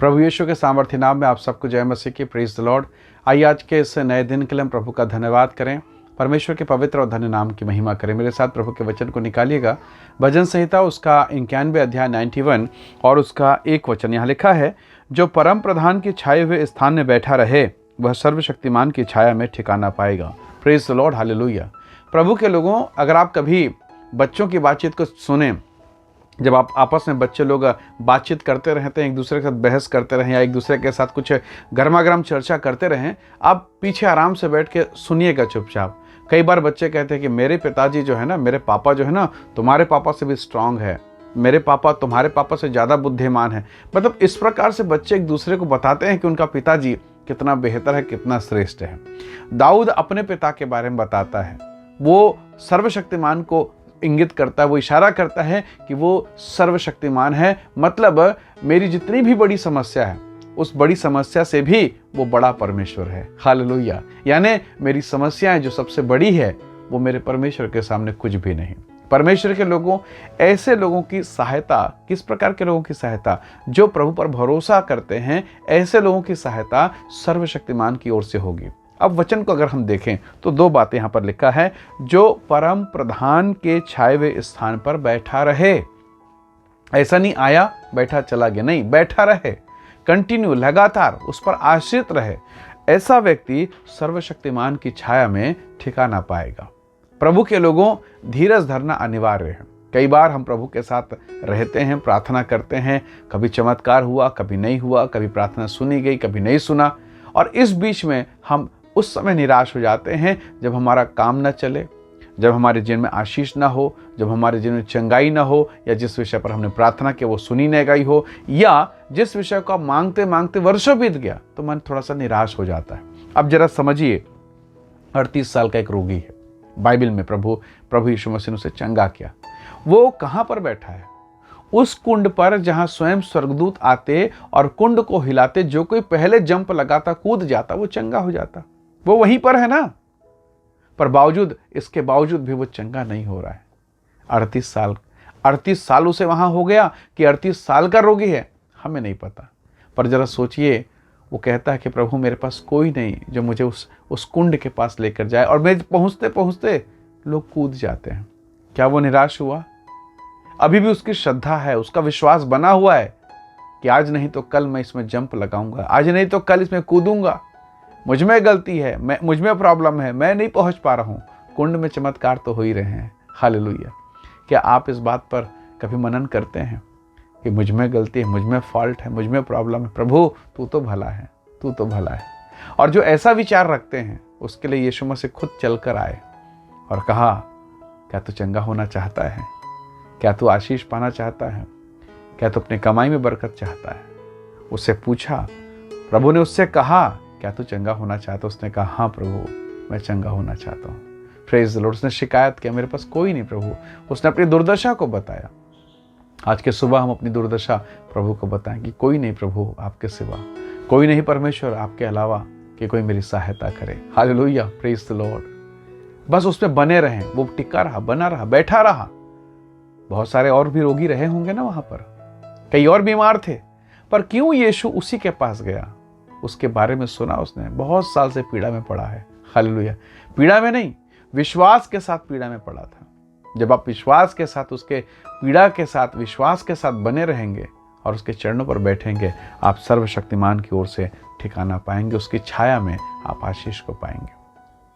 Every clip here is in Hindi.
प्रभु यीशु के सामर्थ्य नाम में आप सबको जय मसीह की। Praise the Lord. आइए आज के इस नए दिन के लिए हम प्रभु का धन्यवाद करें, परमेश्वर के पवित्र और धन्य नाम की महिमा करें। मेरे साथ प्रभु के वचन को निकालिएगा। भजन संहिता उसका 91 अध्याय 91 और उसका 1 वचन यहाँ लिखा है, जो परम प्रधान की छाए हुए स्थान में बैठा रहे वह सर्वशक्तिमान की छाया में ठिकाना पाएगा। Praise the lord, hallelujah. प्रभु के लोगों, अगर आप कभी बच्चों की बातचीत को सुने, जब आप आपस में बच्चे लोग बातचीत करते रहते हैं, एक दूसरे के साथ बहस करते रहें या एक दूसरे के साथ कुछ गर्मा गर्म चर्चा करते रहें, आप पीछे आराम से बैठ के सुनिएगा चुपचाप। कई बार बच्चे कहते हैं कि मेरे पिताजी जो है ना, मेरे पापा जो है ना, तुम्हारे पापा से भी स्ट्रांग है, मेरे पापा तुम्हारे पापा से ज़्यादा बुद्धिमान है। मतलब इस प्रकार से बच्चे एक दूसरे को बताते हैं कि उनका पिताजी कितना बेहतर है, कितना श्रेष्ठ है। दाऊद अपने पिता के बारे में बताता है, वो सर्वशक्तिमान को इंगित करता है, वो इशारा करता है कि वो सर्वशक्तिमान है। मतलब मेरी जितनी भी बड़ी समस्या है, उस बड़ी समस्या से भी वो बड़ा परमेश्वर है। हालेलुया। यानी मेरी समस्याएं जो सबसे बड़ी है, वो मेरे परमेश्वर के सामने कुछ भी नहीं। परमेश्वर के लोगों, ऐसे लोगों की सहायता, किस प्रकार के लोगों की सहायता? जो प्रभु पर भरोसा करते हैं, ऐसे लोगों की सहायता सर्वशक्तिमान की ओर से होगी। अब वचन को अगर हम देखें तो 2 बातें यहाँ पर लिखा है, जो परम प्रधान के छाए हुए स्थान पर बैठा रहे। ऐसा नहीं आया बैठा चला गया, नहीं, बैठा रहे, कंटिन्यू, लगातार उस पर आश्रित रहे। ऐसा व्यक्ति सर्वशक्तिमान की छाया में ठिकाना पाएगा। प्रभु के लोगों, धीरज धरना अनिवार्य है। कई बार हम प्रभु के साथ रहते हैं, प्रार्थना करते हैं, कभी चमत्कार हुआ, कभी नहीं हुआ, कभी प्रार्थना सुनी गई, कभी नहीं सुना, और इस बीच में हम उस समय निराश हो जाते हैं जब हमारा काम न चले, जब हमारे जीवन में आशीष ना हो, जब हमारे जीवन में चंगाई ना हो, या जिस विषय पर हमने प्रार्थना की वो सुनी नहीं गई हो, या जिस विषय को मांगते मांगते वर्षों बीत गया, तो मन थोड़ा सा निराश हो जाता है। अब जरा समझिए, 38 साल का एक रोगी है, बाइबल में प्रभु यीशु मसीह ने उसे चंगा किया। वो कहाँ पर बैठा है? उस कुंड पर जहां स्वयं स्वर्गदूत आते और कुंड को हिलाते, जो कोई पहले जंप लगाता, कूद जाता, वो चंगा हो जाता। वो वहीं पर है ना, पर इसके बावजूद भी वो चंगा नहीं हो रहा है। 38 साल उसे वहां हो गया कि 38 साल का रोगी है, हमें नहीं पता। पर जरा सोचिए, वो कहता है कि प्रभु मेरे पास कोई नहीं जो मुझे उस कुंड के पास लेकर जाए, और मैं पहुंचते पहुंचते लोग कूद जाते हैं। क्या वो निराश हुआ? अभी भी उसकी श्रद्धा है, उसका विश्वास बना हुआ है कि आज नहीं तो कल मैं इसमें जंप लगाऊंगा, आज नहीं तो कल इसमें कूदूंगा। मुझ में गलती है, मुझ में प्रॉब्लम है, मैं नहीं पहुंच पा रहा हूं। कुंड में चमत्कार तो हो ही रहे हैं। हालेलुया। क्या आप इस बात पर कभी मनन करते हैं कि मुझ में गलती है, मुझ में फॉल्ट है, मुझ में प्रॉब्लम है? प्रभु तू तो भला है, तू तो भला है। और जो ऐसा विचार रखते हैं, उसके लिए यीशु मसीह खुद चलकर आए और कहा, क्या तू चंगा होना चाहता है? क्या तू आशीष पाना चाहता है? क्या तू अपनी कमाई में बरकत चाहता है? उससे पूछा, प्रभु ने उससे कहा, क्या तू चंगा होना चाहता? उसने कहा, हाँ प्रभु, मैं चंगा होना चाहता हूँ। Praise the Lord. उसने शिकायत किया, मेरे पास कोई नहीं प्रभु। उसने अपनी दुर्दशा को बताया। आज के सुबह हम अपनी दुर्दशा प्रभु को बताएं कि कोई नहीं प्रभु आपके सिवा, कोई नहीं परमेश्वर आपके अलावा कि कोई मेरी सहायता करे। Hallelujah, praise the Lord. बस उसमें बने रहें। वो टिका रहा, बना रहा, बैठा रहा। बहुत सारे और भी रोगी रहे होंगे ना वहां पर, कई और बीमार थे, पर क्यों यीशु उसी के पास गया? उसके बारे में सुना उसने, बहुत साल से पीड़ा में पड़ा है। हालेलुया। पीड़ा में नहीं, विश्वास के साथ पीड़ा में पड़ा था। जब आप विश्वास के साथ, उसके पीड़ा के साथ, विश्वास के साथ बने रहेंगे और उसके चरणों पर बैठेंगे, आप सर्वशक्तिमान की ओर से ठिकाना पाएंगे। उसकी छाया में आप आशीष को पाएंगे,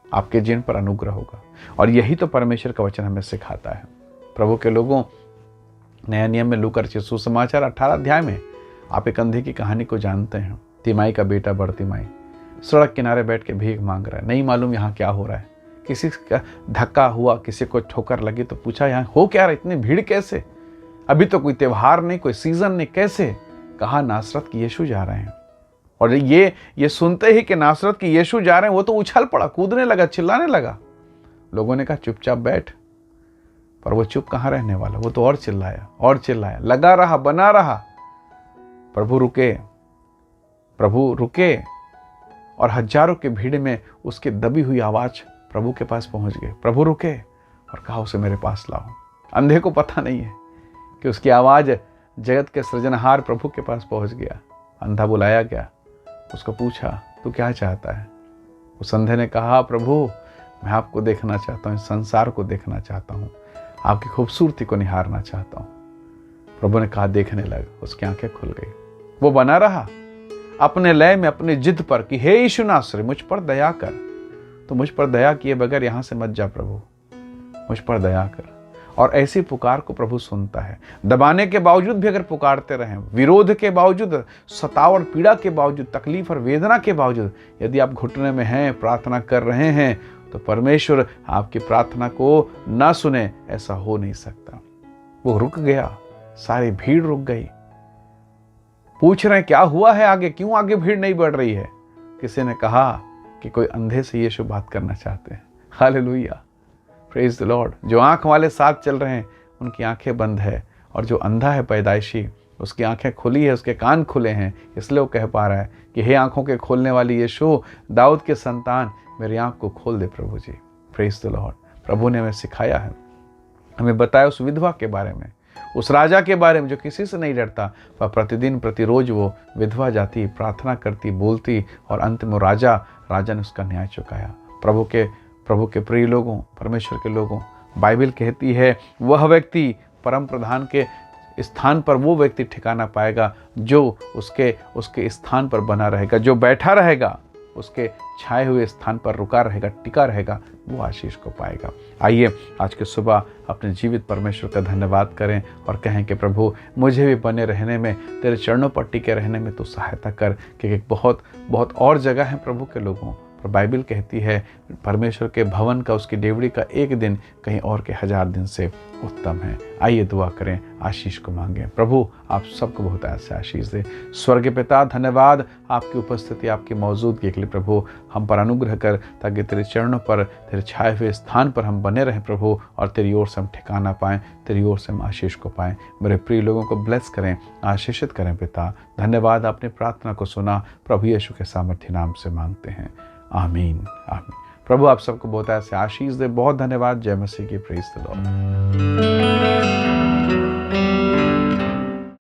आपके जीवन पर अनुग्रह होगा। और यही तो परमेश्वर का वचन हमें सिखाता है। प्रभु के लोगों, नया नियम में लूका रचित सुसमाचार 18 अध्याय में आप एक अंधे की कहानी को जानते हैं। तिमाई का बेटा बरतिमाई सड़क किनारे बैठ के भीख मांग रहा है। नहीं मालूम यहाँ क्या हो रहा है। किसी का धक्का हुआ, किसी को ठोकर लगी तो पूछा, यहाँ हो क्या रहा, इतनी भीड़ कैसे? अभी तो कोई त्योहार नहीं, कोई सीजन नहीं, कैसे? कहा, नासरत की यीशु जा रहे हैं। और ये सुनते ही कि नासरत की यीशु जा रहे हैं, वो तो उछल पड़ा, कूदने लगा, चिल्लाने लगा। लोगों ने कहा, चुपचाप बैठ। पर वो चुप कहाँ रहने वाला, वो तो और चिल्लाया, लगा रहा, बना रहा। प्रभु रुके और हजारों की भीड़ में उसकी दबी हुई आवाज प्रभु के पास पहुंच गई। प्रभु रुके और कहा, उसे मेरे पास लाओ। अंधे को पता नहीं है कि उसकी आवाज जगत के सृजनहार प्रभु के पास पहुंच गया। अंधा बुलाया गया, उसको पूछा तू क्या चाहता है? उस अंधे ने कहा प्रभु मैं आपको देखना चाहता हूँ, इस संसार को देखना चाहता हूँ, आपकी खूबसूरती को निहारना चाहता हूँ। प्रभु ने कहा देखने लग, उसकी आंखें खुल गई। वो बना रहा अपने लय में, अपनी जिद पर कि हे यीशु नासरी मुझ पर दया कर, तो मुझ पर दया किए बगैर यहां से मत जा प्रभु, मुझ पर दया कर। और ऐसी पुकार को प्रभु सुनता है। दबाने के बावजूद भी अगर पुकारते रहें, विरोध के बावजूद, सताव और पीड़ा के बावजूद, तकलीफ और वेदना के बावजूद यदि आप घुटने में हैं, प्रार्थना कर रहे हैं, तो परमेश्वर आपकी प्रार्थना को ना सुने, ऐसा हो नहीं सकता। वो रुक गया, सारी भीड़ रुक गई। पूछ रहे हैं क्या हुआ है आगे, क्यों आगे भीड़ नहीं बढ़ रही है? किसी ने कहा कि कोई अंधे से यीशु बात करना चाहते हैं। Hallelujah, praise the Lord. जो आंख वाले साथ चल रहे हैं उनकी आंखें बंद है, और जो अंधा है पैदाइशी उसकी आंखें खुली है, उसके कान खुले हैं, इसलिए वो कह पा रहा है कि हे आंखों के खोलने वाली यीशु, दाऊद के संतान, मेरी आंख को खोल दे प्रभु जी। Praise the lord. प्रभु ने हमें सिखाया है, हमें बताया उस विधवा के बारे में, उस राजा के बारे में जो किसी से नहीं डरता, पर प्रतिदिन प्रतिरोज वो विधवा जाती, प्रार्थना करती, बोलती, और अंत में राजा ने उसका न्याय चुकाया। प्रभु के प्रिय लोगों, परमेश्वर के लोगों, बाइबल कहती है वह व्यक्ति परम प्रधान के स्थान पर वो व्यक्ति ठिकाना पाएगा जो उसके स्थान पर बना रहेगा, जो बैठा रहेगा उसके छाए हुए स्थान पर रुका रहेगा, टिका रहेगा, वो आशीष को पाएगा। आइए आज के सुबह अपने जीवित परमेश्वर का धन्यवाद करें और कहें कि प्रभु मुझे भी बने रहने में, तेरे चरणों पर टिके रहने में तो सहायता कर, क्योंकि बहुत बहुत और जगह है प्रभु के लोगों, पर बाइबल कहती है परमेश्वर के भवन का, उसकी डेवड़ी का एक दिन कहीं और के 1000 दिन से उत्तम है। आइए दुआ करें, आशीष को मांगें। प्रभु आप सबको बहुत ऐसे आशीष दे। स्वर्गीय पिता धन्यवाद आपकी उपस्थिति, आपकी मौजूदगी के लिए प्रभु, हम पर अनुग्रह कर, ताकि तेरे चरणों पर, तेरे छाए हुए स्थान पर हम बने रहें प्रभु, और तेरी ओर से हम ठिकाना पाएं, तेरी ओर से हम आशीष को पाएं। मेरे प्रिय लोगों को ब्लेस करें, आशीषित करें पिता। धन्यवाद आपने प्रार्थना को सुना, प्रभु यीशु के सामर्थ्य नाम से मांगते हैं, आमीन आमीन। प्रभु आप सबको बहुत ऐसे आशीष दे। बहुत धन्यवाद। जय मसीह की। Praise the Lord.